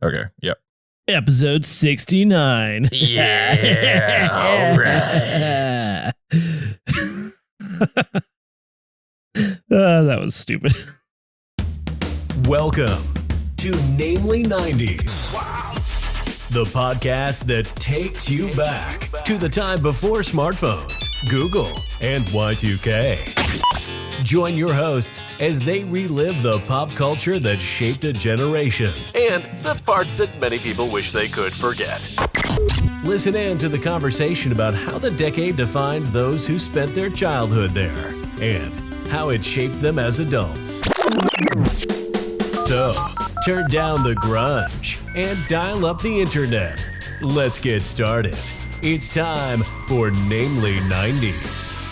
Okay. Yep. Episode 69. Yeah. All right. That was stupid. Welcome to Namely 90s. Wow. The podcast that takes you back to the time before smartphones, Google, and Y2K. Join your hosts as they relive the pop culture that shaped a generation and the parts that many people wish they could forget. Listen in to the conversation about how the decade defined those who spent their childhood there and how it shaped them as adults. So, turn down the grunge and dial up the internet. Let's get started. It's time for Namely 90s.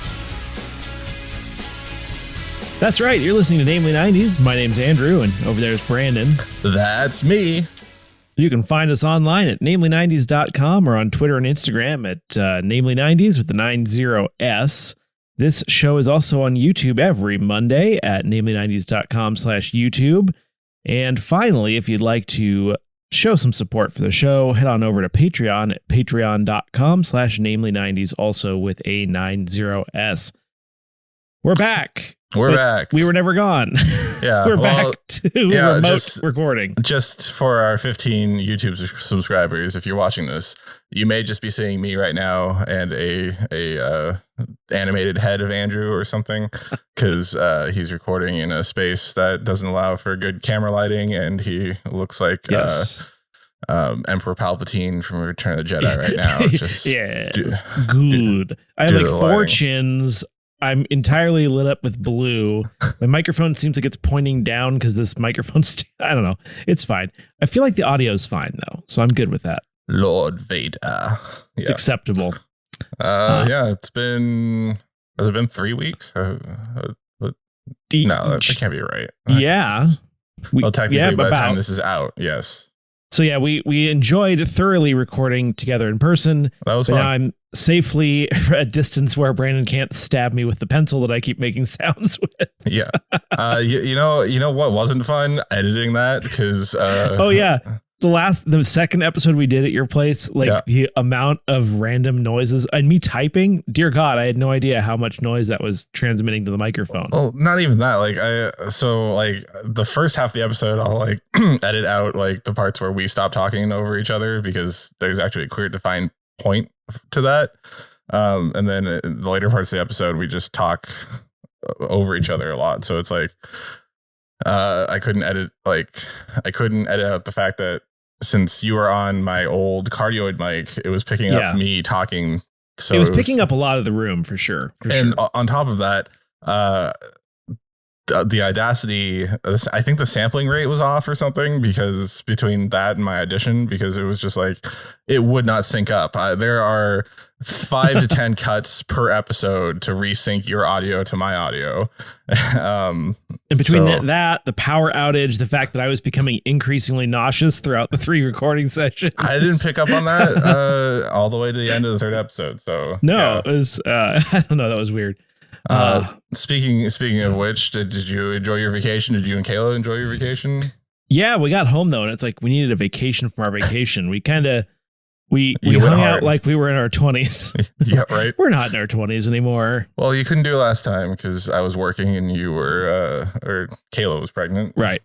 That's right. You're listening to Namely 90s. My name's Andrew, and over there's Brandon. That's me. You can find us online at namely90s.com or on Twitter and Instagram at namely90s with the 90S. This show is also on YouTube every Monday at namely90s.com/YouTube. And finally, if you'd like to show some support for the show, head on over to Patreon at patreon.com/namely90s, also with a 90S. We're back. We're back. We were never gone. Yeah. We're back to remote recording. Just for our 15 YouTube subscribers, if you're watching this, you may just be seeing me right now and a animated head of Andrew or something, because he's recording in a space that doesn't allow for good camera lighting, and he looks like Emperor Palpatine from Return of the Jedi right now. Just good. I have like four chins. I'm entirely lit up with blue. My microphone seems like it's pointing down because this microphone, I don't know. It's fine. I feel like the audio is fine, though. So I'm good with that. Lord Vader. It's acceptable. Yeah, has it been 3 weeks? No, that can't be right. Yeah. Technically, by the time this is out, yes. So yeah, we enjoyed thoroughly recording together in person. That was fun. Now I'm safely at a distance where Brandon can't stab me with the pencil that I keep making sounds with. Yeah. You know what wasn't fun? Editing that, because the second episode we did at your place, the amount of random noises and me typing, dear God, I had no idea how much noise that was transmitting to the microphone. Oh, not even that. The first half of the episode, I'll edit out the parts where we stop talking over each other, because there's actually a clear defined point to that. And then in the later parts of the episode, we just talk over each other a lot. So it's I couldn't edit out the fact that since you were on my old cardioid mic, it was picking up me talking. So it was picking up a lot of the room for sure. On top of that, the Audacity, I think the sampling rate was off or something, because between that and my audition, because it was just it would not sync up. There are 5 to 10 cuts per episode to resync your audio to my audio. And between that, the power outage, the fact that I was becoming increasingly nauseous throughout the 3 recording sessions. I didn't pick up on that all the way to the end of the 3rd episode. So it was, I don't know. That was weird. Speaking of which, did you enjoy your vacation? Did you and Kayla enjoy your vacation? Yeah, we got home though, and it's we needed a vacation from our vacation. We hung out like we were in our 20s. Yeah, right. We're not in our 20s anymore. Well, you couldn't do it last time because I was working and you were, or Kayla was pregnant. Right.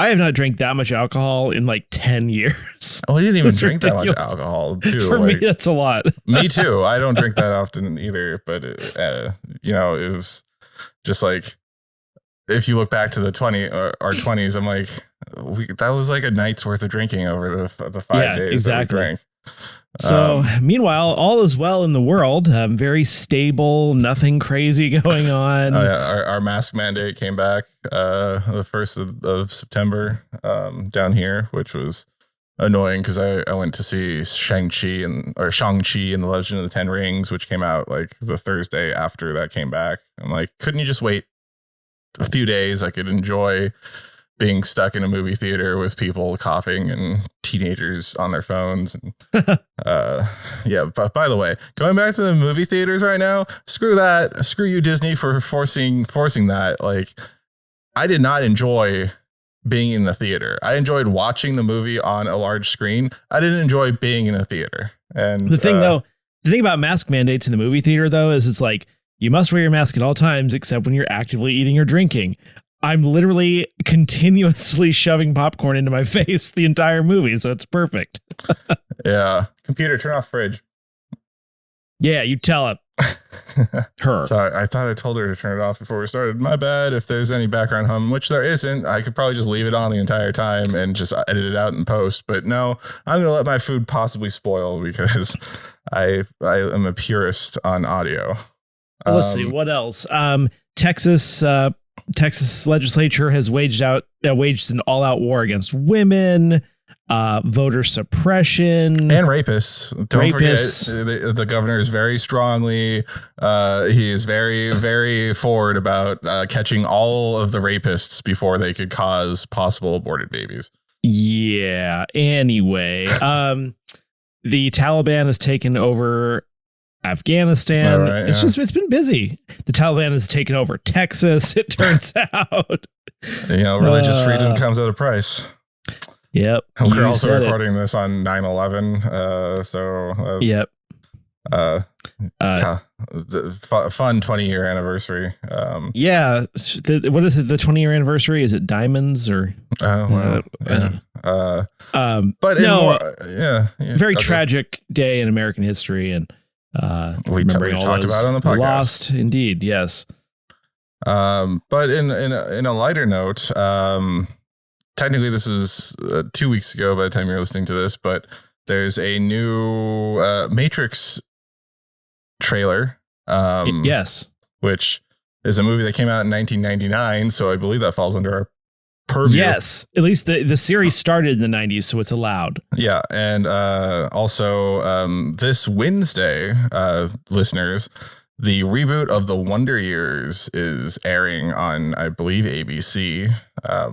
I have not drank that much alcohol in 10 years. Oh, I didn't even drink that much alcohol, too. For me, that's a lot. Me too. I don't drink that often either. But, it was just if you look back to our 20s, I'm that was a night's worth of drinking over the 5 days exactly. that we drank. So meanwhile, all is well in the world. Very stable, nothing crazy going on. Our mask mandate came back the 1st of September down here, which was annoying because I went to see Shang-Chi and the Legend of the Ten Rings, which came out the Thursday after that came back. I'm couldn't you just wait a few days? I could enjoy being stuck in a movie theater with people coughing and teenagers on their phones. And, but by the way, going back to the movie theaters right now, screw that. Screw you, Disney, for forcing that. I did not enjoy being in the theater. I enjoyed watching the movie on a large screen. I didn't enjoy being in a theater. And the thing about mask mandates in the movie theater, though, is it's like you must wear your mask at all times except when you're actively eating or drinking. I'm literally continuously shoving popcorn into my face the entire movie, so it's perfect. Yeah. Computer, turn off fridge. Yeah, you tell it. Her. Sorry, I thought I told her to turn it off before we started. My bad. If there's any background hum, which there isn't, I could probably just leave it on the entire time and just edit it out in post. But no, I'm going to let my food possibly spoil because I am a purist on audio. Let's see what else. Texas legislature has waged an all-out war against women, voter suppression, and rapists. Don't forget, the governor is very strongly. He is very, very forward about catching all of the rapists before they could cause possible aborted babies. Yeah. Anyway, the Taliban has taken over Afghanistan. Right, it's been busy. The Taliban has taken over Texas. It turns out, religious freedom comes at a price. Yep. We're also recording this on 9/11. Yep. Fun 20-year anniversary. Yeah. What is it? The 20-year anniversary? Is it diamonds or? Oh, well. But very tragic day in American history, and we've talked about it on the podcast. Lost, indeed. Yes. But in a lighter note, technically this is 2 weeks ago by the time you're listening to this, but there's a new Matrix trailer. Yes. Which is a movie that came out in 1999, so I believe that falls under our purview. Yes, at least the series started in the 90s, so it's allowed. Yeah, and also this Wednesday, listeners, the reboot of The Wonder Years is airing on, I believe, ABC,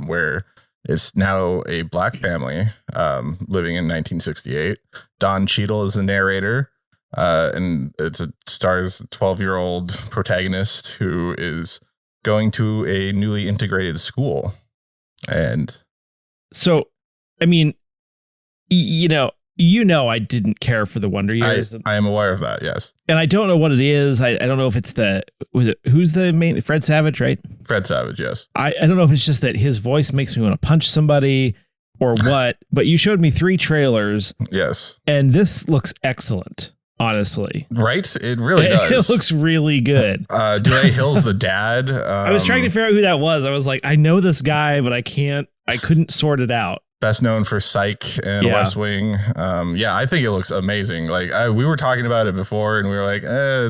where it's now a black family living in 1968. Don Cheadle is the narrator, and it stars a 12-year-old protagonist who is going to a newly integrated school. And so, I mean, I didn't care for the Wonder Years. I am aware of that, yes. And I don't know what it is. I don't know if it's who's the main, Fred Savage, right? Fred Savage, yes. I don't know if it's just that his voice makes me want to punch somebody or what, but you showed me 3 trailers. Yes. And this looks excellent, honestly. Right? It really does. It looks really good. DeRay Hill's the dad. I was trying to figure out who that was. I was like, I know this guy, but I couldn't sort it out. Best known for Psych and West Wing. I think it looks amazing. Like we were talking about it before, and we were like, I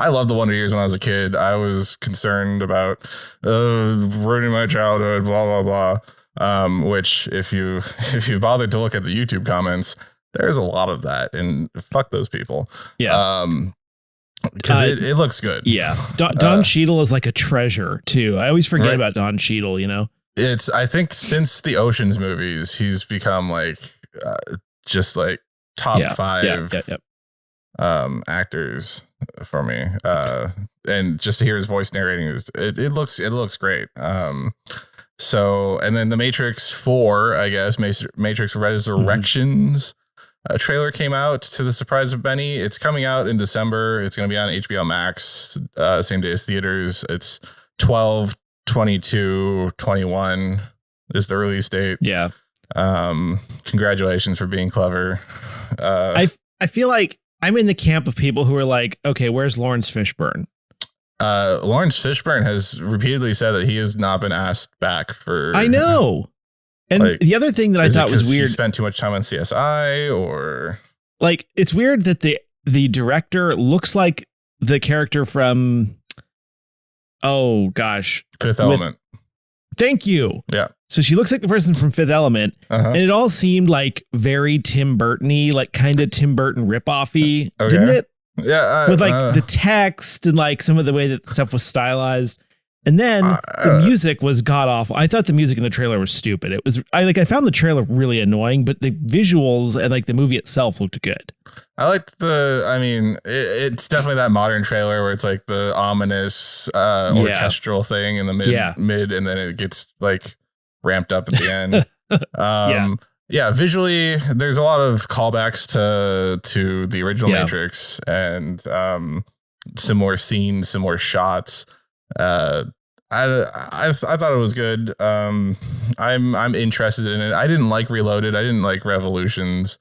loved The Wonder Years when I was a kid. I was concerned about ruining my childhood, blah blah blah. Which, if you bothered to look at the YouTube comments, there's a lot of that, and fuck those people. Yeah. Because it looks good. Yeah. Don Cheadle is like a treasure too. I always forget about Don Cheadle. I think since the Ocean's movies, he's become like just like top 5 actors for me. And just to hear his voice narrating it looks great. So, and then the Matrix 4, I guess, Matrix Resurrections trailer came out to the surprise of Benny. It's coming out in December. It's going to be on HBO Max, same day as theaters. It's 12/22/21 is the release date. Yeah. Congratulations for being clever. I feel like I'm in the camp of people who are like, okay, where's Lawrence Fishburne? Lawrence Fishburne has repeatedly said that he has not been asked back for. I know. And the other thing that I thought was weird, he spent too much time on CSI, or like, it's weird that the director looks like the character from, oh gosh, Fifth Element. Thank you. Yeah. So she looks like the person from Fifth Element, and it all seemed like very Tim Burton-y, like kind of Tim Burton ripoff-y, didn't it? Yeah. With like the text and like some of the way that stuff was stylized. And then the music was god awful. I thought the music in the trailer was stupid. It was I found the trailer really annoying, but the visuals and like the movie itself looked good. I liked it's definitely that modern trailer where it's like the ominous orchestral thing in the mid, and then it gets like ramped up at the end. Yeah, visually, there's a lot of callbacks to the original Matrix and similar scenes, similar shots. I thought it was good. I'm interested in it. I didn't like Reloaded. I didn't like Revolutions.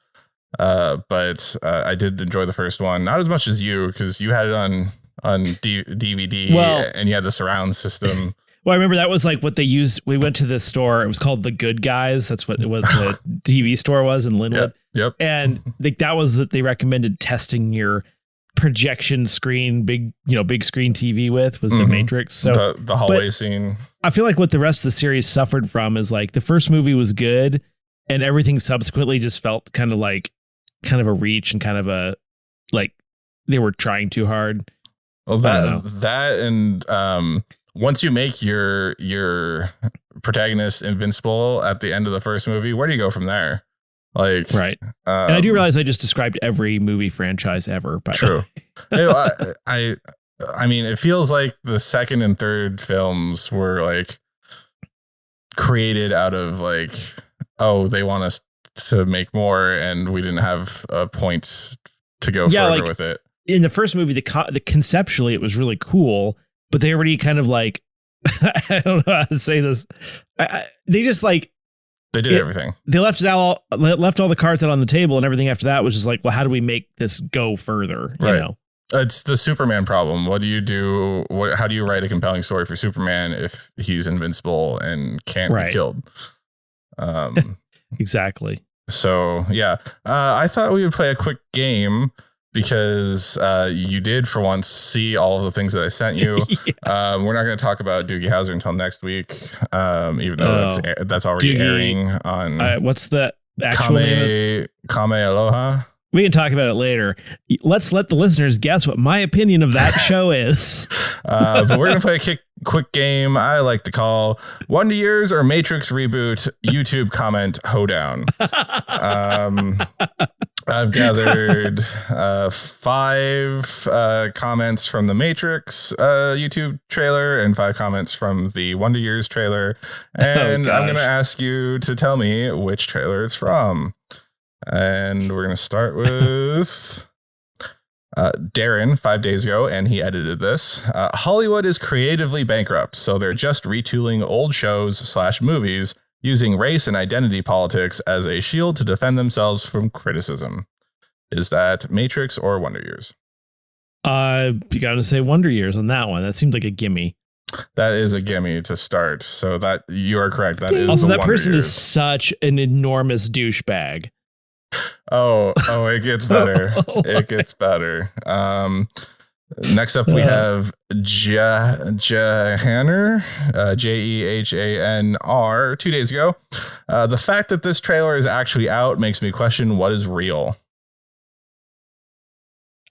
But I did enjoy the first one, not as much as you, because you had it on DVD and you had the surround system. Well, I remember that was like what they used. We went to this store. It was called The Good Guys. That's what it was. The TV store was in Linwood. Yep. And that was that they recommended testing your projection screen, big screen TV with was the Matrix. So the hallway scene. I feel like what the rest of the series suffered from is like the first movie was good and everything subsequently just felt kind of a reach and kind of a like they were trying too hard. Well, that and once you make your protagonist invincible at the end of the first movie, where do you go from there? Like, right. And I do realize I just described every movie franchise ever. But true. I mean, it feels like the second and third films were like created out of like, oh, they want us to make more, and we didn't have a point to go further with it. In the first movie, the conceptually it was really cool, but they already kind of like I don't know how to say this. They just like. They did everything. They left all the cards out on the table, and everything after that was just like, well, how do we make this go further? You know? It's the Superman problem. What do you do? How do you write a compelling story for Superman if he's invincible and can't be killed? Exactly. So, yeah, I thought we would play a quick game because you did for once see all of the things that I sent you. We're not going to talk about Doogie Howser until next week, even though that's already airing on. What's the actual name? Kame Aloha. We can talk about it later. Let's let the listeners guess what my opinion of that show is. But we're going to play a quick game I like to call Wonder Years or Matrix Reboot YouTube comment hoedown. I've gathered 5 comments from the Matrix YouTube trailer and 5 comments from the Wonder Years trailer. And I'm going to ask you to tell me which trailer it's from. And we're going to start with Darren 5 days ago, and he edited this. Hollywood is creatively bankrupt, so they're just retooling old shows / movies using race and identity politics as a shield to defend themselves from criticism. Is that Matrix or Wonder Years? You got to say Wonder Years on that one. That seemed like a gimme. That is a gimme to start. So that you are correct. That is also the that Wonder person Years. is such an enormous douchebag. Oh, it gets better. It gets better. Next up, we have Jehanner, Jehanr, 2 days ago. The fact that this trailer is actually out makes me question what is real.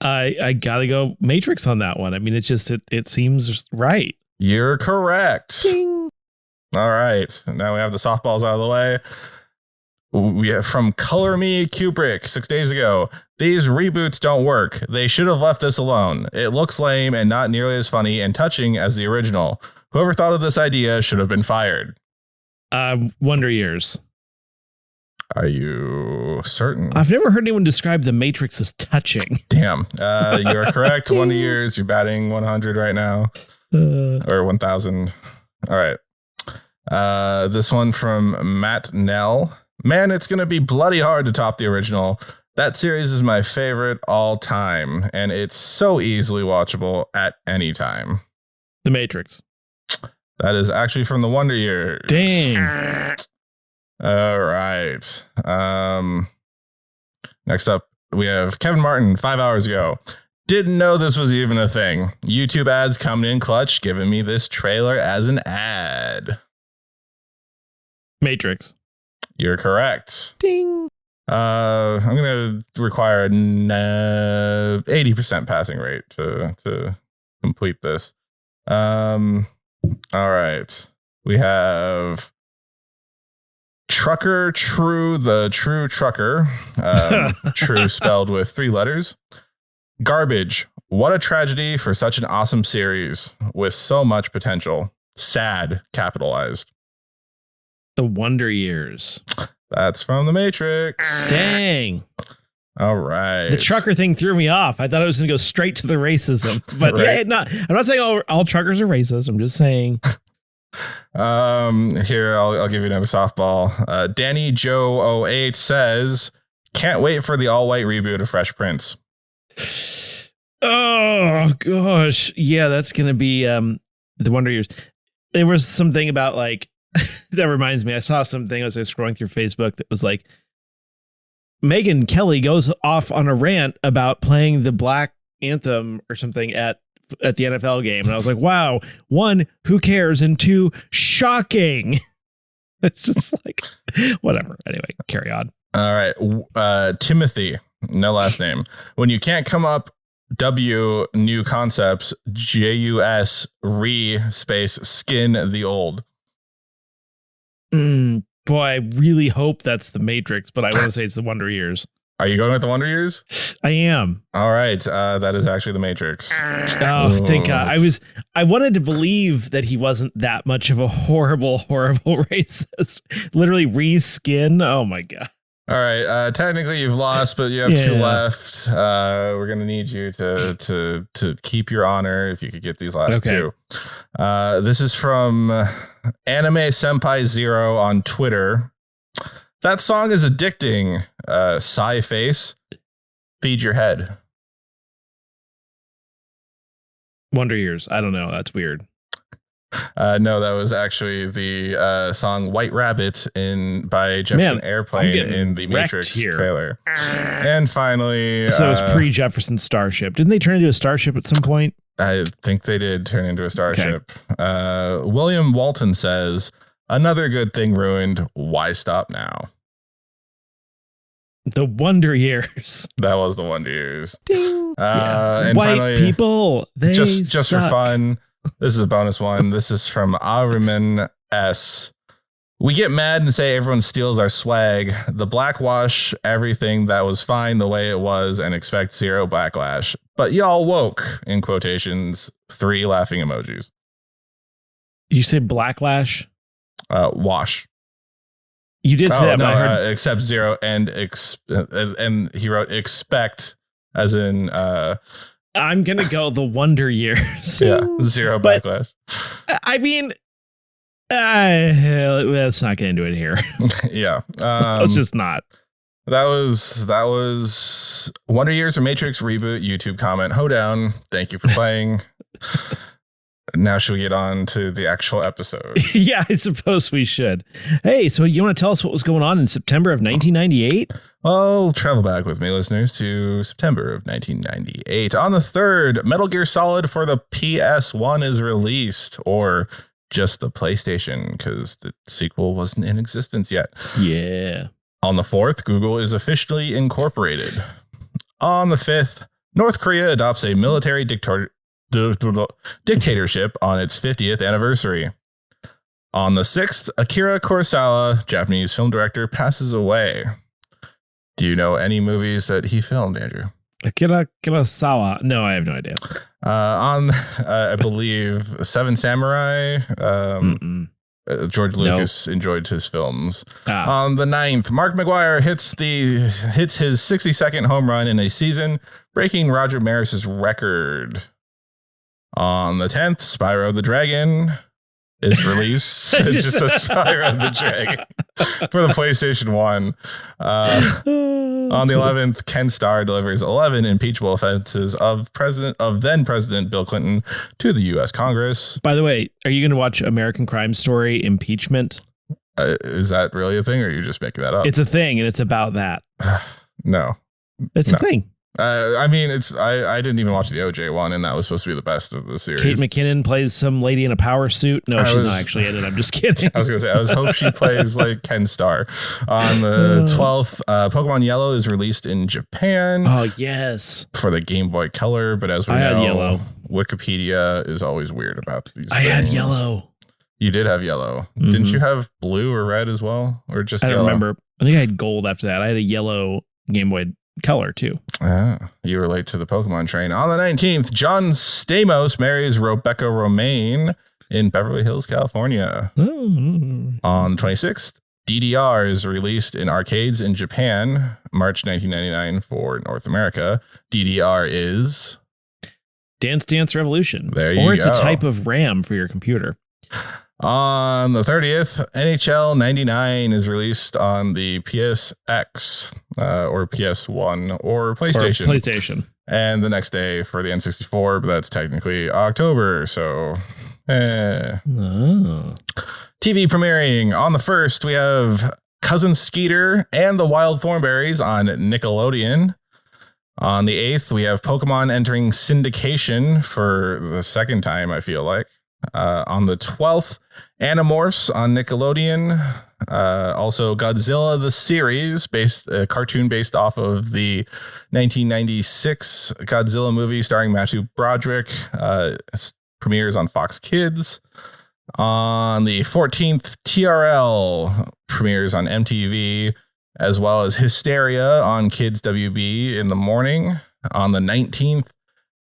I gotta go Matrix on that one. I mean, it seems right. You're correct. Ding. All right. Now we have the softballs out of the way. We have from Color Me Kubrick 6 days ago. These reboots don't work. They should have left this alone. It looks lame and not nearly as funny and touching as the original. Whoever thought of this idea should have been fired. Wonder Years. Are you certain? I've never heard anyone describe the Matrix as touching. Damn. You are correct. Wonder Years. You're batting 100 right now. Or 1,000. All right. This one from Matt Nell. Man, it's going to be bloody hard to top the original. That series is my favorite all time, and it's so easily watchable at any time. The Matrix. That is actually from the Wonder Years. Dang. All right. Next up, we have Kevin Martin 5 hours ago. Didn't know this was even a thing. YouTube ads coming in clutch, giving me this trailer as an ad. Matrix. You're correct. Ding. I'm going to require an 80% passing rate to complete this. All right. We have Trucker True, the True Trucker. True spelled with 3 letters. Garbage. What a tragedy for such an awesome series with so much potential. Sad, capitalized. The Wonder Years. That's from The Matrix. Dang. All right. The trucker thing threw me off. I thought I was going to go straight to the racism. But right. I'm not saying all truckers are racist. I'm just saying. Here, I'll give you another softball. Danny Joe 08 says, can't wait for the all-white reboot of Fresh Prince. Oh, gosh. Yeah, that's going to be The Wonder Years. There was something about like, that reminds me, I saw something as I was scrolling through Facebook that was like, Megyn Kelly goes off on a rant about playing the Black Anthem or something at the NFL game. And I was like, wow, one, who cares? And two, shocking. It's just like, whatever. Anyway, carry on. All right. Timothy, no last name. When you can't come up W new concepts, JUS space skin the old. Boy, I really hope that's The Matrix, but I want to say it's The Wonder Years. Are you going with The Wonder Years? I am. All right. That is actually The Matrix. Oh, thank God. I wanted to believe that he wasn't that much of a horrible racist. Literally reskin. Oh my God. All right. Technically you've lost, but you have two left. We're going to need you to keep your honor if you could get these last two. This is from Anime Senpai Zero on Twitter. That song is addicting. Sigh face. Feed your head. Wonder Years. I don't know. That's weird. No, that was actually the song White Rabbit by Jefferson Airplane in the Matrix trailer. And finally... So it was pre-Jefferson Starship. Didn't they turn into a starship at some point? I think they did turn into a starship. Okay. William Walton says, another good thing ruined. Why stop now? The Wonder Years. That was The Wonder Years. Ding. And white finally, people, they just for suck. fun, this is a bonus one. This is from Ariman S. We get mad and say everyone steals our swag. The blackwash everything that was fine the way it was and expect zero backlash. But y'all woke, in quotations, 3 laughing emojis. You say blacklash? Wash. You did say that, no, but I heard... except zero and he wrote expect as in... I'm going to go The Wonder Years. Yeah, zero backlash. I mean, let's not get into it here. Yeah. Let's just not. That was Wonder Years or Matrix reboot YouTube comment. Hoedown. Thank you for playing. Now should we get on to the actual episode? Yeah, I suppose we should. Hey, so you want to tell us what was going on in September of 1998? Well, travel back with me, listeners, to September of 1998. On the 3rd, Metal Gear Solid for the PS1 is released, or just the PlayStation, because the sequel wasn't in existence yet. Yeah. On the 4th, Google is officially incorporated. On the 5th, North Korea adopts a military dictatorship on its 50th anniversary. On the 6th, Akira Kurosawa, Japanese film director, passes away. Do you know any movies that he filmed, Andrew? Akira Kurosawa. No, I have no idea. I believe Seven Samurai. George Lucas enjoyed his films. On the 9th, Mark McGwire hits his 62nd home run in a season, breaking Roger Maris's record. On the 10th, Spyro the Dragon is released. It just says Spyro the Dragon for the PlayStation 1. On the 11th, Ken Starr delivers 11 impeachable offenses of then President Bill Clinton to the U.S. Congress. By the way, are you going to watch American Crime Story Impeachment? Is that really a thing, or are you just making that up? It's a thing, and it's about that. No. It's a thing. I mean, I didn't even watch the OJ one, and that was supposed to be the best of the series. Kate McKinnon plays some lady in a power suit. No, she's not actually in it. I'm just kidding. I was going to say, I hope she plays like Ken Starr. On the 12th, Pokemon Yellow is released in Japan. Oh, yes. For the Game Boy Color, but as we know, had Yellow. Wikipedia is always weird about these things. I had Yellow. You did have Yellow. Mm-hmm. Didn't you have Blue or Red as well? Or just I don't remember. I think I had Gold after that. I had a Yellow Game Boy Color too. You relate to the Pokemon train. On the 19th, John Stamos marries Rebecca Romaine in Beverly Hills, California. On 26th, DDR is released in arcades in Japan, March 1999 for North America. DDR is Dance Dance Revolution. There you go. Or it's a type of RAM for your computer. On the 30th, NHL 99 is released on the PSX or PS1 or PlayStation. And the next day for the N64, but that's technically October, so... TV premiering on the 1st, we have Cousin Skeeter and the Wild Thornberries on Nickelodeon. On the 8th, we have Pokemon entering syndication for the second time, I feel like. On the 12th, Animorphs on Nickelodeon. Also Godzilla the series, cartoon based off of the 1996 Godzilla movie starring Matthew Broderick. Premieres on Fox Kids. On the 14th, TRL premieres on MTV, as well as Hysteria on Kids WB in the morning. On the 19th,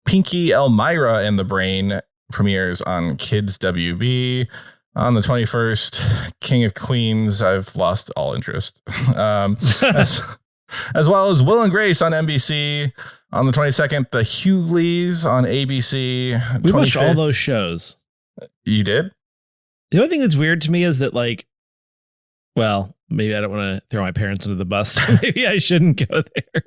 Pinky Elmira and the Brain premieres on Kids WB. On the 21st, King of Queens, I've lost all interest. As well as Will and Grace on NBC. On the 22nd, The Hughleys on ABC. We watched all those shows. You did? The only thing that's weird to me is that, like, well, maybe I don't want to throw my parents under the bus. So maybe I shouldn't go there.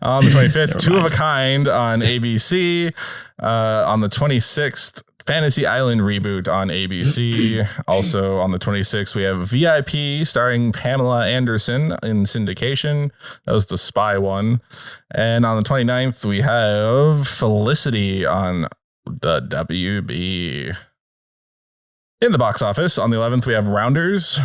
On the 25th, Two of a Kind on ABC. On the 26th, Fantasy Island reboot on ABC. Also on the 26th, we have VIP starring Pamela Anderson in syndication. That was the spy one. And on the 29th, we have Felicity on the WB. In the box office, on the 11th, we have Rounders.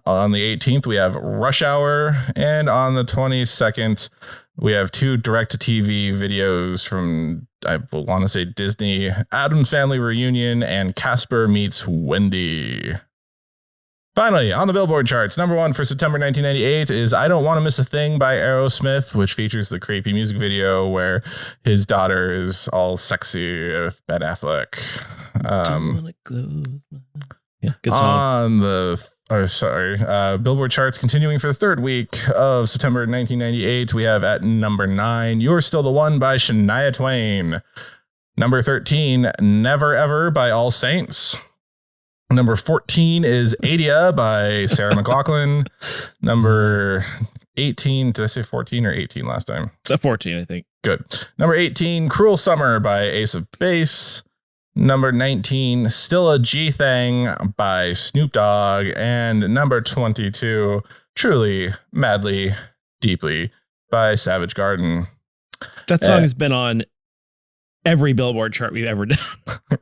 On the 18th, we have Rush Hour. And on the 22nd, we have two direct-to-TV videos from, I want to say, Disney, Addams Family Reunion and Casper Meets Wendy. Finally, on the Billboard charts, number 1 for September 1998 is I Don't Want to Miss a Thing by Aerosmith, which features the creepy music video where his daughter is all sexy with Ben Affleck. Yeah, good song. On the Billboard charts continuing for the third week of September 1998, we have at number 9, You're Still the One by Shania Twain. Number 13, Never Ever by All Saints. Number 14 is Adia by Sarah McLachlan. Number 18, did I say 14 or 18 last time? It's 14, I think. Good. Number 18, Cruel Summer by Ace of Base. Number 19, Still a G Thing by Snoop Dogg. And number 22, Truly, Madly, Deeply by Savage Garden. That song has been on every Billboard chart we've ever done.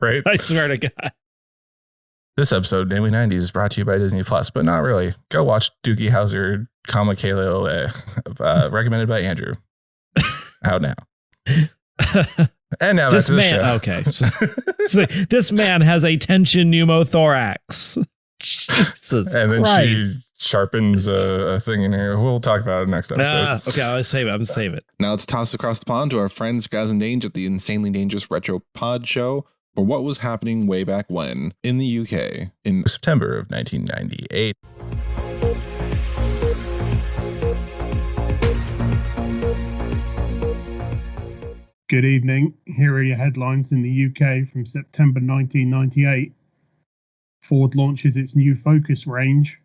Right? I swear to God. This episode, Namely 90s, is brought to you by Disney Plus, but not really. Go watch Doogie Howser, Kale, recommended by Andrew. Out now. And now this back to the man, show. Okay. So this man has a tension pneumothorax. Jesus and then Christ. she sharpens a thing in here. We'll talk about it next episode. Okay, I'll save it. I'm going to save it. Now let's toss across the pond to our friends Gaz and Dange at the Insanely Dangerous Retro Pod Show for what was happening way back when in the UK in September of 1998. Good evening. Here are your headlines in the UK from September 1998. Ford launches its new Focus range.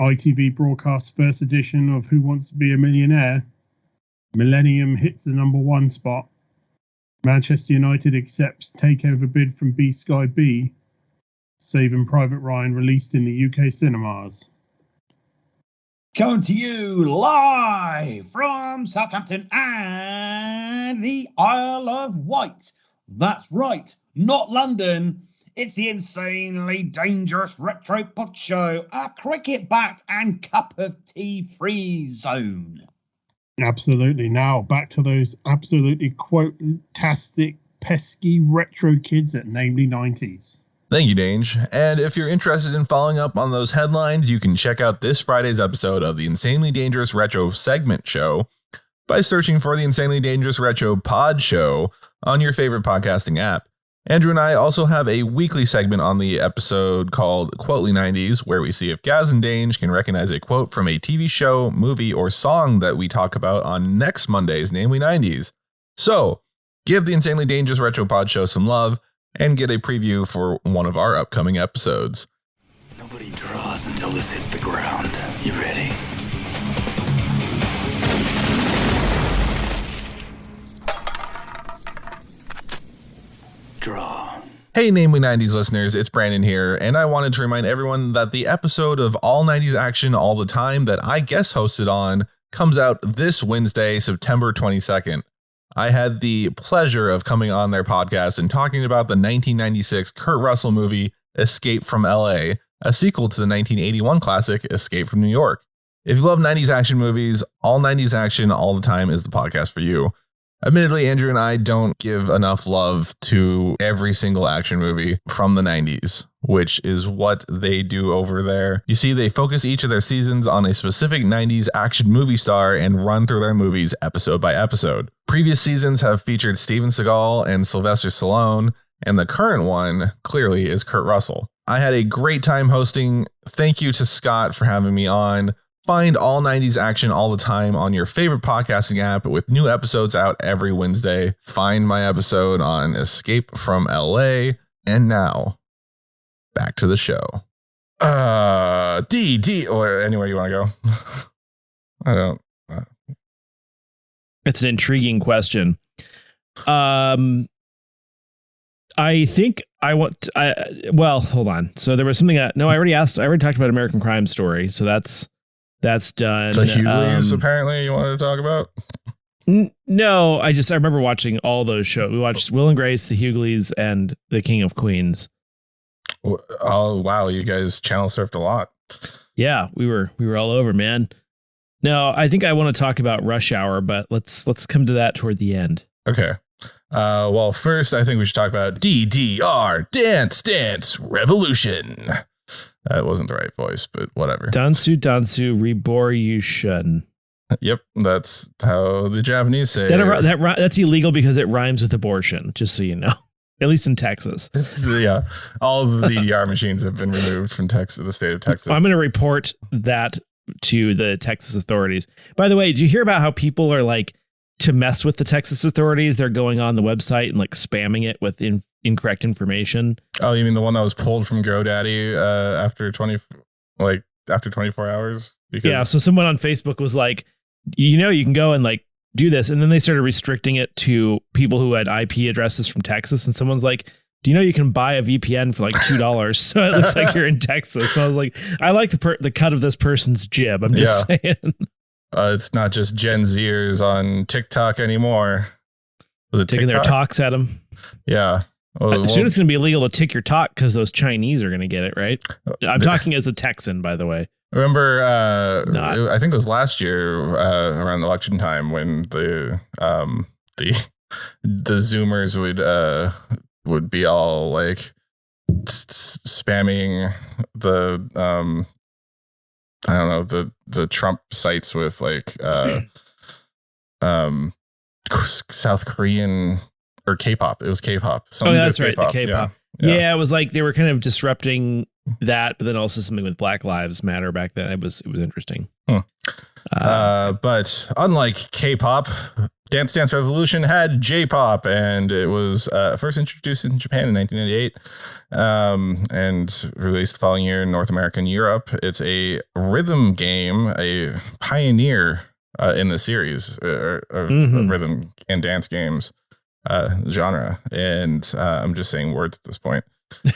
ITV broadcasts first edition of Who Wants to Be a Millionaire. Millennium hits the number 1 spot. Manchester United accepts takeover bid from B Sky B. Saving Private Ryan released in the UK cinemas. Coming to you live from Southampton and the Isle of Wight. That's right, not London. It's the Insanely Dangerous Retro Pod Show, a cricket-backed and cup of tea free zone. Absolutely. Now, back to those absolutely quote-tastic, pesky retro kids at Namely 90s. Thank you, Dange. And if you're interested in following up on those headlines, you can check out this Friday's episode of the Insanely Dangerous Retro Segment Show by searching for the Insanely Dangerous Retro Pod Show on your favorite podcasting app. Andrew and I also have a weekly segment on the episode called Quotely 90s, where we see if Gaz and Dange can recognize a quote from a TV show, movie, or song that we talk about on next Monday's Namely 90s. So, give the Insanely Dangerous Retro Pod Show some love and get a preview for one of our upcoming episodes. Nobody draws until this hits the ground. You ready? Draw. Hey, Namely 90s listeners, it's Brandon here, and I wanted to remind everyone that the episode of All 90s Action All the Time that I guest hosted on comes out this Wednesday, September 22nd. I had the pleasure of coming on their podcast and talking about the 1996 Kurt Russell movie Escape from LA, a sequel to the 1981 classic Escape from New York. If you love 90s action movies, All 90s Action All the Time is the podcast for you. Admittedly, Andrew and I don't give enough love to every single action movie from the 90s, which is what they do over there. You see, they focus each of their seasons on a specific 90s action movie star and run through their movies episode by episode. Previous seasons have featured Steven Seagal and Sylvester Stallone, and the current one, clearly, is Kurt Russell. I had a great time hosting. Thank you to Scott for having me on. Find All 90s Action All the Time on your favorite podcasting app with new episodes out every Wednesday. Find my episode on Escape from LA. And now, back to the show. D, or anywhere you want to go. I don't. It's an intriguing question. I think I want. Well, hold on. So there was something. I already asked. I already talked about American Crime Story. So that's done. So Hughleys, apparently, you wanted to talk about? No, I remember watching all those shows. We watched Will and Grace, The Hughleys, and The King of Queens. Oh wow, you guys channel surfed a lot. Yeah, we were all over, man. No, I think I want to talk about Rush Hour, but let's come to that toward the end. Okay. Well, first, I think we should talk about DDR, Dance Revolution. That wasn't the right voice, but whatever. Dansu Reborn. Yep, that's how the Japanese say that's illegal because it rhymes with abortion, just so you know. At least in Texas. Yeah, all of the DDR machines have been removed from Texas, the state of Texas. I'm going to report that to the Texas authorities. By the way, did you hear about how people are like, to mess with the Texas authorities, they're going on the website and like spamming it with incorrect information? Oh, you mean the one that was pulled from GoDaddy after 24 hours? Because yeah, so someone on Facebook was like, you can go and like do this, and then they started restricting it to people who had IP addresses from Texas, and someone's like, do you know you can buy a VPN for like $2? So it looks like you're in Texas. So I was like, I like the cut of this person's jib. I'm just saying. It's not just Gen Zers on TikTok anymore. Was it taking TikTok? Their talks at them? Yeah. Soon it's going to be illegal to tick your talk because those Chinese are going to get it, right? I'm talking as a Texan, by the way. Remember, I think it was last year around election time when the Zoomers would be all like spamming the I don't know, the Trump sites with like South Korean or K-pop. It was K-pop. That's right, the K-pop. Yeah, it was like they were kind of disrupting that, but then also something with Black Lives Matter back then. It was interesting. But unlike K-pop, Dance Revolution had J-pop, and it was first introduced in Japan in 1998 and released the following year in North America and Europe. It's a rhythm game, a pioneer in the series of rhythm and dance games genre. And I'm just saying words at this point.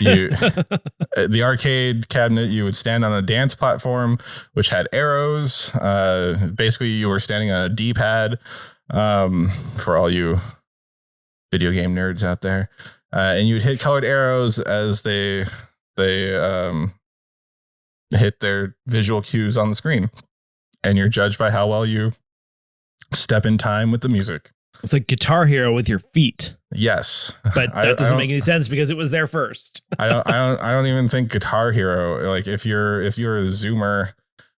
The arcade cabinet, you would stand on a dance platform which had arrows. Basically, you were standing on a D-pad. For all you video game nerds out there, and you'd hit colored arrows as they hit their visual cues on the screen, and you're judged by how well you step in time with the music. It's like Guitar Hero with your feet. Yes, but that doesn't make any sense because it was there first. I don't even think Guitar Hero. Like if you're a Zoomer,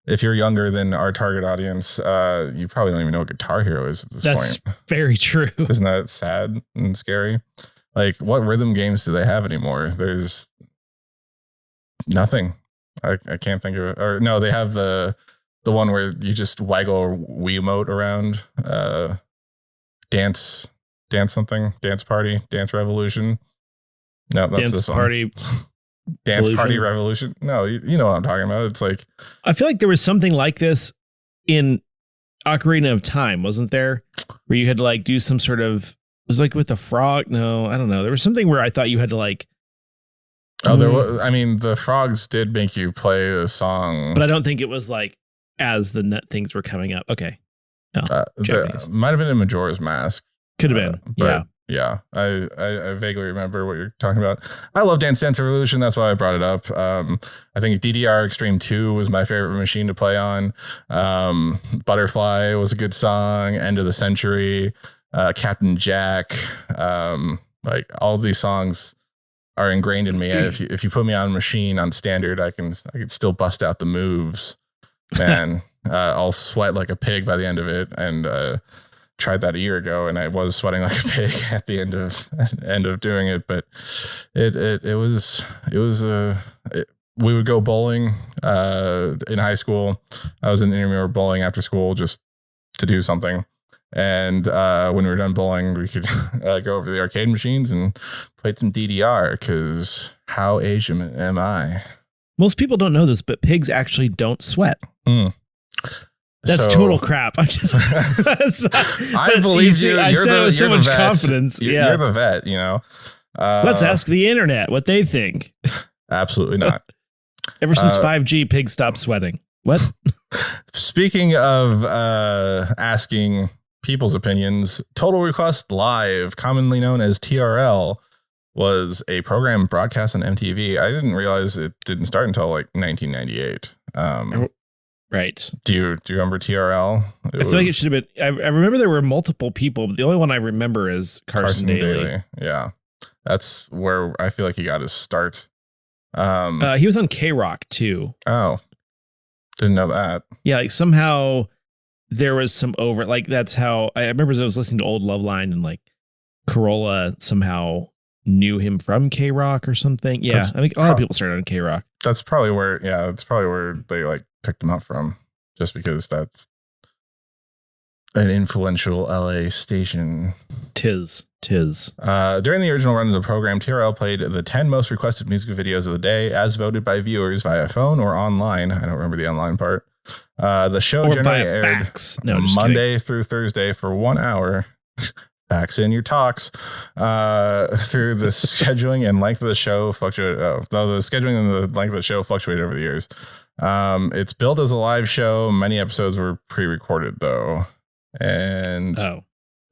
if you're younger than our target audience, you probably don't even know what Guitar Hero is at this point. That's very true. Isn't that sad and scary? Like, what rhythm games do they have anymore? There's nothing. I can't think of it. Or no, they have the one where you just waggle a Wiimote around. Dance something. Dance Party. Dance Revolution. No, that's Dance this Party. one. Dance Revolution? Party Revolution. No, you know what I'm talking about. It's like, I feel like there was something like this in Ocarina of Time, wasn't there? Where you had to like do some sort of, it was like with the frog. No, I don't know. There was something where I thought you had to like. oh, there was, I mean, the frogs did make you play a song, but I don't think it was like as the net things were coming up. Okay. No, might have been in Majora's Mask. Could have been. Yeah. Yeah, I vaguely remember what you're talking about. I love Dance Revolution. That's why I brought it up. I think DDR Extreme 2 was my favorite machine to play on. Butterfly was a good song. End of the Century, Captain Jack. Like all of these songs are ingrained in me. If you put me on a machine on standard, I can still bust out the moves. Man, I'll sweat like a pig by the end of it. And tried that a year ago, and I was sweating like a pig at the end of doing it. But it was we would go bowling in high school. I was in intramural bowling after school just to do something. And when we were done bowling, we could go over to the arcade machines and play some DDR, because how Asian am I? Most people don't know this, but pigs actually don't sweat. That's So- total crap. I believe you. I You're said it with so the much vet. confidence. You're Yeah. the vet, you know. Let's ask the internet what they think. Absolutely not. Ever since 5G, pigs stopped sweating. What? Speaking of asking people's opinions, Total Request Live, commonly known as TRL, was a program broadcast on MTV. I didn't realize it didn't start until like 1998. Right. Do you remember TRL? I feel like it should have been. I remember there were multiple people, but the only one I remember is Carson Daily. Yeah, that's where I feel like he got his start. He was on K-Rock too. Oh, didn't know that. Yeah, like somehow there was some over. Like that's how I remember. I was listening to old Loveline, and like Corolla somehow knew him from K-Rock or something. Yeah, I think a lot of people started on K-Rock. That's probably where. Yeah, that's probably where they like picked him up from, just because that's an influential LA station. Tis. During the original run of the program, TRL played the 10 most requested music videos of the day, as voted by viewers via phone or online. I don't remember the online part. The show Or generally by aired fax. No, just Monday through Thursday for 1 hour. Fax in your talks. Through the scheduling and length of the show fluctuated. Though the scheduling and the length of the show fluctuated over the years. It's billed as a live show. Many episodes were pre-recorded though, and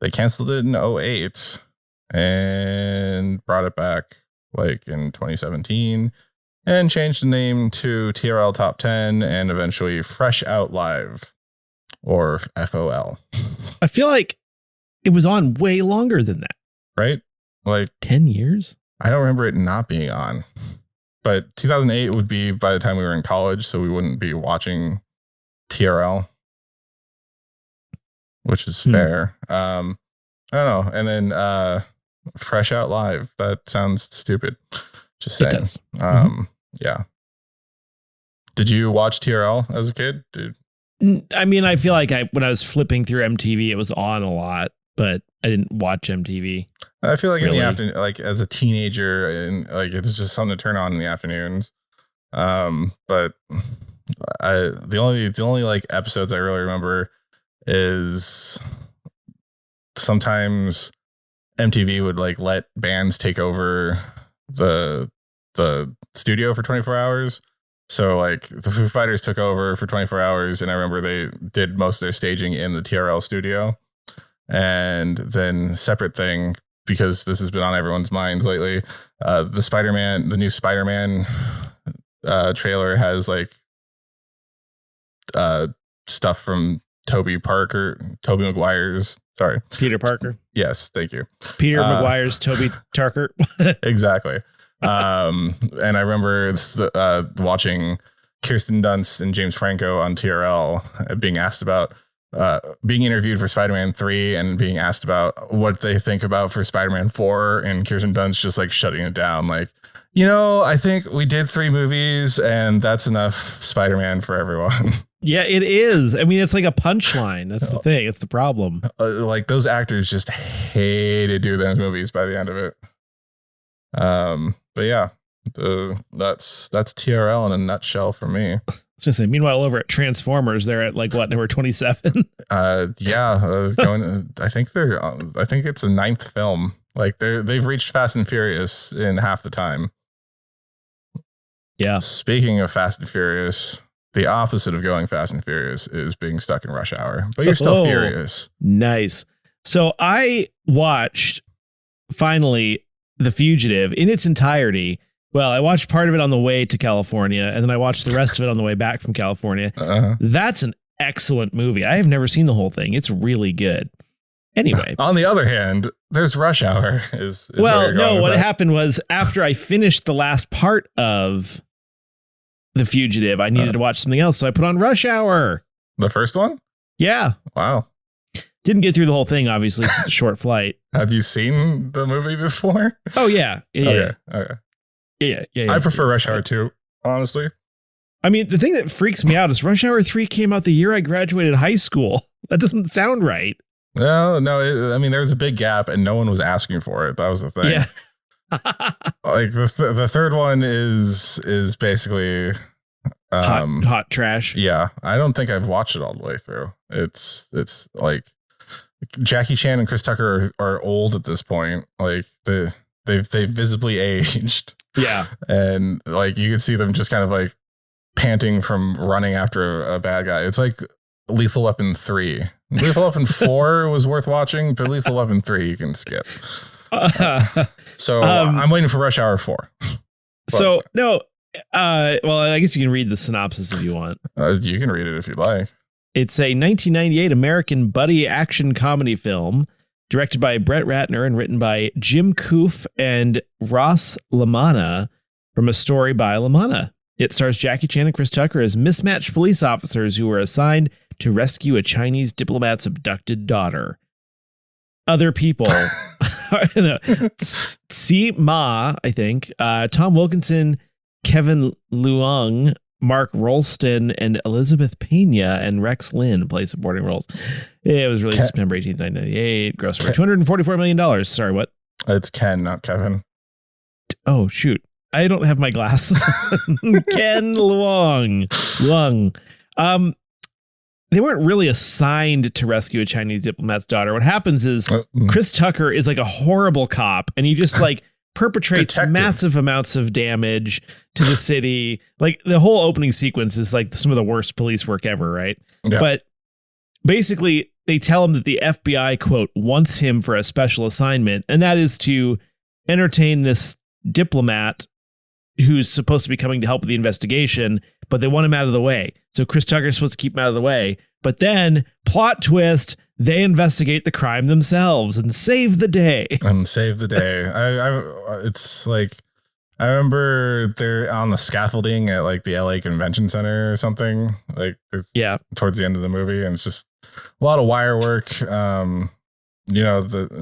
they canceled it in 2008 and brought it back like in 2017 and changed the name to TRL Top 10 and eventually Fresh Out Live, or FOL. I feel like it was on way longer than that. Right? Like 10 years? I don't remember it not being on. But 2008 would be by the time we were in college, so we wouldn't be watching TRL, which is fair. I don't know. And then Fresh Out Live. That sounds stupid. Just saying. It does. Yeah. Did you watch TRL as a kid, dude? I mean, I feel like when I was flipping through MTV, it was on a lot, but I didn't watch MTV. I feel like in the afternoon, like as a teenager, and like it's just something to turn on in the afternoons. But the only like episodes I really remember is sometimes MTV would like let bands take over the studio for 24 hours. So like the Foo Fighters took over for 24 hours, and I remember they did most of their staging in the TRL studio. And then separate thing, because this has been on everyone's minds lately, the new Spider-Man trailer has like stuff from Peter Parker. Yes, thank you. Peter Maguire's Toby Tarker. Exactly. And I remember watching Kirsten Dunst and James Franco on TRL being asked about being interviewed for Spider-Man 3 and being asked about what they think about for Spider-Man 4, and Kirsten Dunst just like shutting it down. Like, I think we did 3 movies and that's enough Spider-Man for everyone. Yeah, it is. I mean, it's like a punchline. That's the thing. It's the problem. Like those actors just hated doing those movies by the end of it. But yeah, that's TRL in a nutshell for me. I was just saying, meanwhile, over at Transformers, they're at like what, number 27? Yeah, I think it's a 9th film. Like they've reached Fast and Furious in half the time. Yeah. Speaking of Fast and Furious, the opposite of going Fast and Furious is being stuck in rush hour, but you're still furious. Nice. So I watched finally The Fugitive in its entirety. Well, I watched part of it on the way to California, and then I watched the rest of it on the way back from California. That's an excellent movie. I have never seen the whole thing. It's really good. Anyway. On the other hand, there's Rush Hour. Well, no, what happened was after I finished the last part of The Fugitive, I needed to watch something else, so I put on Rush Hour. The first one? Yeah. Wow. Didn't get through the whole thing, obviously. It's a short flight. Have you seen the movie before? Oh, yeah. Okay. Yeah. I prefer Rush Hour 2, honestly. I mean, the thing that freaks me out is Rush Hour 3 came out the year I graduated high school. That doesn't sound right. No. I mean, there was a big gap and no one was asking for it. That was the thing. Yeah. Like the third one is basically hot trash. Yeah. I don't think I've watched it all the way through. It's like Jackie Chan and Chris Tucker are old at this point. Like they've visibly aged. Yeah. And like you can see them just kind of like panting from running after a bad guy. It's like Lethal Weapon 3. Lethal Weapon 4 was worth watching, but Lethal Weapon 3 you can skip. So I'm waiting for Rush Hour 4. So no, well, I guess you can read the synopsis if you want. You can read it if you'd like. It's a 1998 American buddy action comedy film directed by Brett Ratner and written by Jim Koof and Ross LaManna from a story by LaManna. It stars Jackie Chan and Chris Tucker as mismatched police officers who were assigned to rescue a Chinese diplomat's abducted daughter. Other people, Si Ma, I think, Tom Wilkinson, Kevin Leung, Mark Rolston, and Elizabeth Pena and Rex Lynn play supporting roles. It was released September 18th, 1998. Gross for $244 million. Sorry, what? It's Ken, not Kevin. Oh, shoot. I don't have my glasses. Ken Leung. They weren't really assigned to rescue a Chinese diplomat's daughter. What happens is Chris Tucker is like a horrible cop, and he just like perpetrates massive amounts of damage to the city. Like the whole opening sequence is like some of the worst police work ever, right? Yeah. But basically, they tell him that the FBI, quote, wants him for a special assignment, and that is to entertain this diplomat who's supposed to be coming to help with the investigation, but they want him out of the way. So Chris Tucker is supposed to keep him out of the way. But then, plot twist, they investigate the crime themselves and save the day. It's like, I remember they're on the scaffolding at like the LA Convention Center or something. Like, towards the end of the movie, and it's just a lot of wire work. The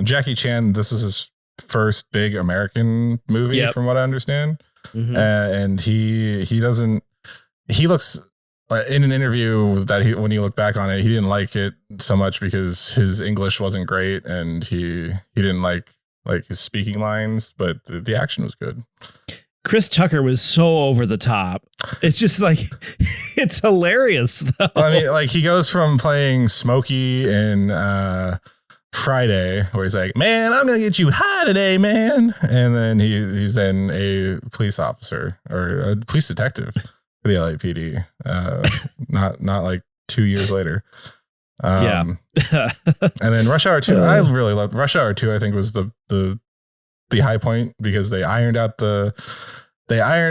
Jackie Chan, this is his first big American movie, from what I understand. Mm-hmm. And he looks in an interview that when he looked back on it, he didn't like it so much because his English wasn't great and he didn't like his speaking lines, but the action was good. Chris Tucker was so over the top. It's just like, it's hilarious though. I mean, like he goes from playing Smokey in Friday, where he's like, man, I'm gonna get you high today, man, and then he's then a police officer or a police detective for the LAPD, not like 2 years later. And then Rush Hour 2, I really loved Rush Hour 2. I think was the high point because they ironed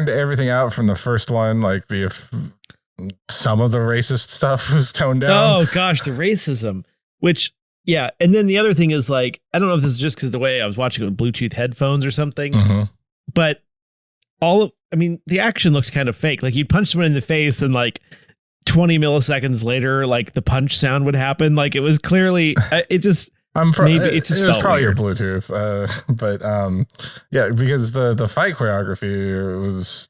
everything out from the first one. Like some of the racist stuff was toned down. Oh gosh, the racism, which. Yeah. And then the other thing is like, I don't know if this is just because of the way I was watching it with Bluetooth headphones or something, but the action looks kind of fake. Like you'd punch someone in the face and like 20 milliseconds later, like the punch sound would happen. Like it was clearly, it just, maybe it just was probably weird. your Bluetooth. But yeah, because the fight choreography is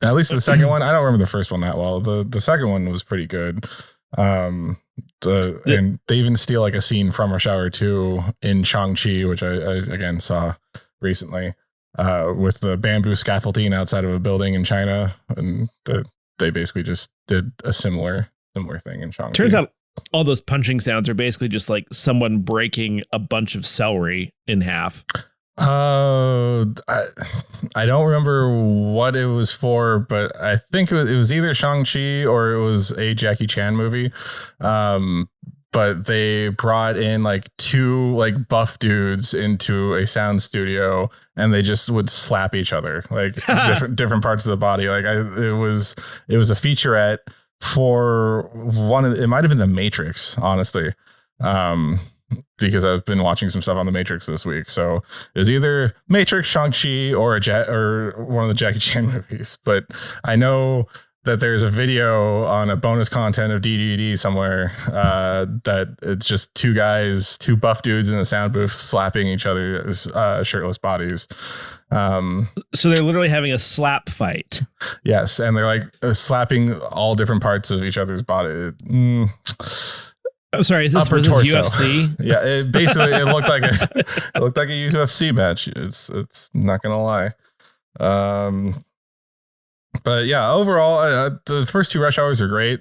at least the second one. I don't remember the first one that well. The second one was pretty good. And they even steal like a scene from Rush Hour 2 in Shang-Chi, which I again saw recently, with the bamboo scaffolding outside of a building in China, and they basically just did a similar thing in Shang-Chi. Turns out all those punching sounds are basically just like someone breaking a bunch of celery in half. I don't remember what it was for, but I think it was either Shang-Chi or it was a Jackie Chan movie. But they brought in like two like buff dudes into a sound studio, and they just would slap each other like different parts of the body. Like it was a featurette for it might have been The Matrix, honestly. Because I've been watching some stuff on The Matrix this week. So it was either Matrix, Shang-Chi, or one of the Jackie Chan movies. But I know that there's a video on a bonus content of DDD somewhere that it's just two buff dudes in a sound booth slapping each other's shirtless bodies. So they're literally having a slap fight. Yes, and they're like slapping all different parts of each other's body. Oh, sorry. Was this UFC? Yeah, it looked like a UFC match. It's not gonna lie. But yeah, overall, the first two Rush Hours are great.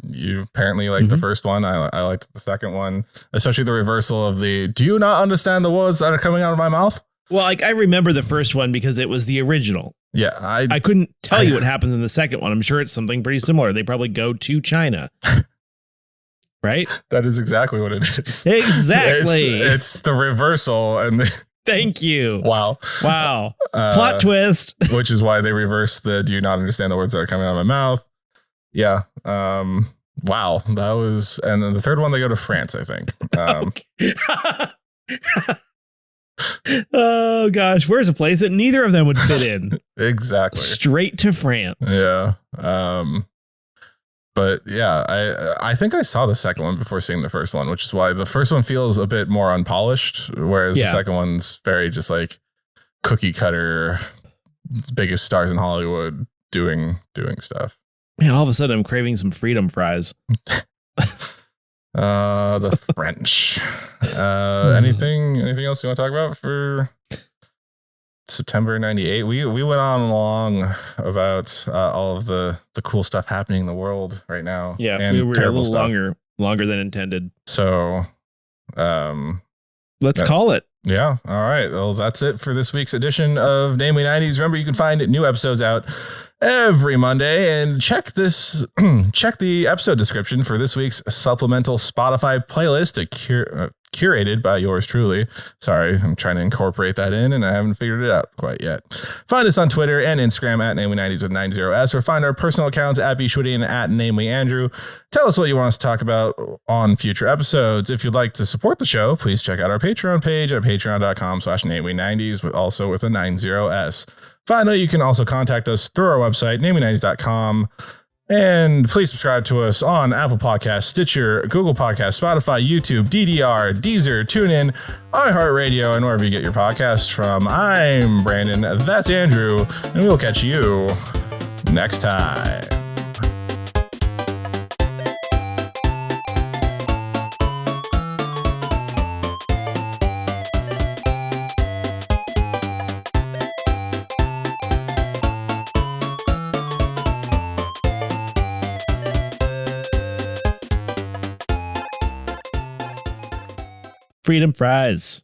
You apparently liked the first one. I liked the second one, especially the reversal of the "Do you not understand the words that are coming out of my mouth?" Well, like I remember the first one because it was the original. Yeah, I couldn't tell you what happens in the second one. I'm sure it's something pretty similar. They probably go to China. Right? That is exactly what it is. Exactly. It's the reversal and thank you. Wow. Plot twist. Which is why they reverse the "Do you not understand the words that are coming out of my mouth?" Yeah. Wow. That was, and then the third one they go to France, I think. Oh gosh, where's a place that neither of them would fit in? Exactly. Straight to France. Yeah. But yeah, I think I saw the second one before seeing the first one, which is why the first one feels a bit more unpolished, whereas the second one's very just like cookie cutter, biggest stars in Hollywood doing stuff. Man, all of a sudden I'm craving some freedom fries. The French. Anything else you want to talk about for September 98? We went on long about all of the cool stuff happening in the world right now. Yeah, and we were a little longer than intended. So let's call it. Yeah. All right. Well, that's it for this week's edition of Namely 90s. Remember, you can find new episodes out every Monday, and check the episode description for this week's supplemental Spotify playlist curated by yours truly. Sorry, I'm trying to incorporate that in, and I haven't figured it out quite yet. Find us on Twitter and Instagram at Namely90s with 90s, or find our personal accounts at bshwitty and at Namely Andrew. Tell us what you want us to talk about on future episodes. If you'd like to support the show, please check out our Patreon page at patreon.com/Namely90s with a 90s. Finally, you can also contact us through our website, namely90s.com. And please subscribe to us on Apple Podcasts, Stitcher, Google Podcasts, Spotify, YouTube, DDR, Deezer, TuneIn, iHeartRadio, and wherever you get your podcasts from. I'm Brandon, that's Andrew, and we'll catch you next time. Freedom fries.